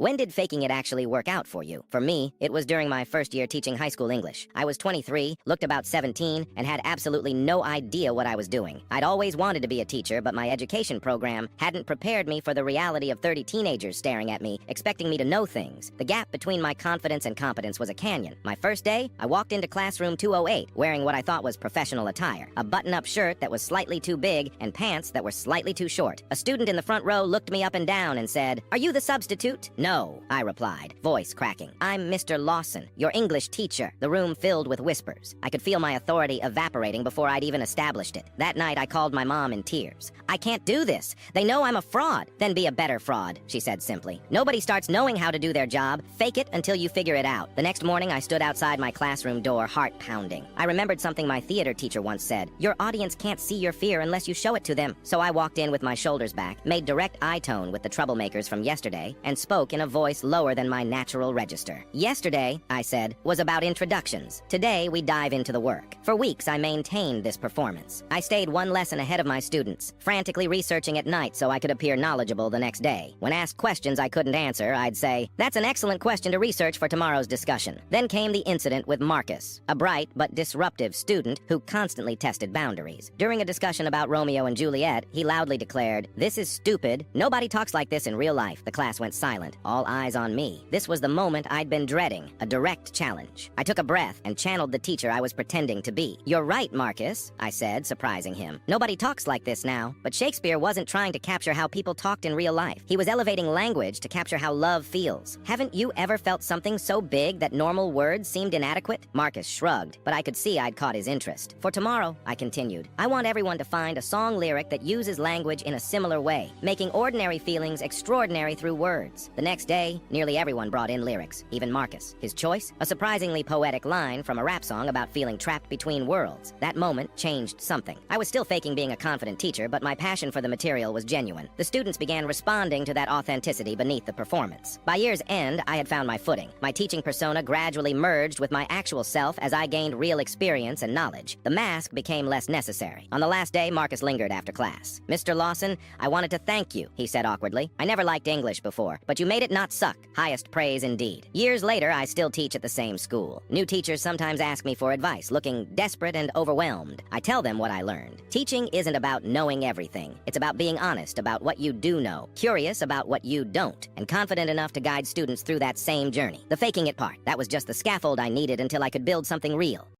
When did faking it actually work out for you? For me, it was during my first year teaching high school English. I was 23, looked about 17, and had absolutely no idea what I was doing. I'd always wanted to be a teacher, but my education program hadn't prepared me for the reality of 30 teenagers staring at me, expecting me to know things. The gap between my confidence and competence was a canyon. My first day, I walked into classroom 208 wearing what I thought was professional attire, a button-up shirt that was slightly too big and pants that were slightly too short. A student in the front row looked me up and down and said, "Are you the substitute?" "No," I replied, voice cracking. "I'm Mr. Lawson, your English teacher." The room filled with whispers. I could feel my authority evaporating before I'd even established it. That night, I called my mom in tears. "I can't do this. They know I'm a fraud." "Then be a better fraud," she said simply. "Nobody starts knowing how to do their job. Fake it until you figure it out." The next morning, I stood outside my classroom door, heart pounding. I remembered something my theater teacher once said: "Your audience can't see your fear unless you show it to them." So I walked in with my shoulders back, made direct eye tone with the troublemakers from yesterday, and spoke in a voice lower than my natural register. "Yesterday," I said, "was about introductions. Today, we dive into the work." For weeks, I maintained this performance. I stayed one lesson ahead of my students, frantically researching at night so I could appear knowledgeable the next day. When asked questions I couldn't answer, I'd say, "That's an excellent question to research for tomorrow's discussion." Then came the incident with Marcus, a bright but disruptive student who constantly tested boundaries. During a discussion about Romeo and Juliet, he loudly declared, "This is stupid. Nobody talks like this in real life." The class went silent, all eyes on me. This was the moment I'd been dreading, a direct challenge. I took a breath and channeled the teacher I was pretending to be. "You're right, Marcus," I said, surprising him. "Nobody talks like this now." But Shakespeare wasn't trying to capture how people talked in real life. He was elevating language to capture how love feels. "Haven't you ever felt something so big that normal words seemed inadequate?" Marcus shrugged, but I could see I'd caught his interest. "For tomorrow," I continued, "I want everyone to find a song lyric that uses language in a similar way, making ordinary feelings extraordinary through words." The next day, nearly everyone brought in lyrics, even Marcus. His choice? A surprisingly poetic line from a rap song about feeling trapped between worlds. That moment changed something. I was still faking being a confident teacher, but my passion for the material was genuine. The students began responding to that authenticity beneath the performance. By year's end, I had found my footing. My teaching persona gradually merged with my actual self as I gained real experience and knowledge. The mask became less necessary. On the last day, Marcus lingered after class. "Mr. Lawson, I wanted to thank you," he said awkwardly. "I never liked English before, but you made it not suck. Highest praise indeed." Years later, I still teach at the same school. New teachers sometimes ask me for advice, looking desperate and overwhelmed. I tell them what I learned. Teaching isn't about knowing everything. It's about being honest about what you do know, curious about what you don't, and confident enough to guide students through that same journey. The faking it part, that was just the scaffold I needed until I could build something real.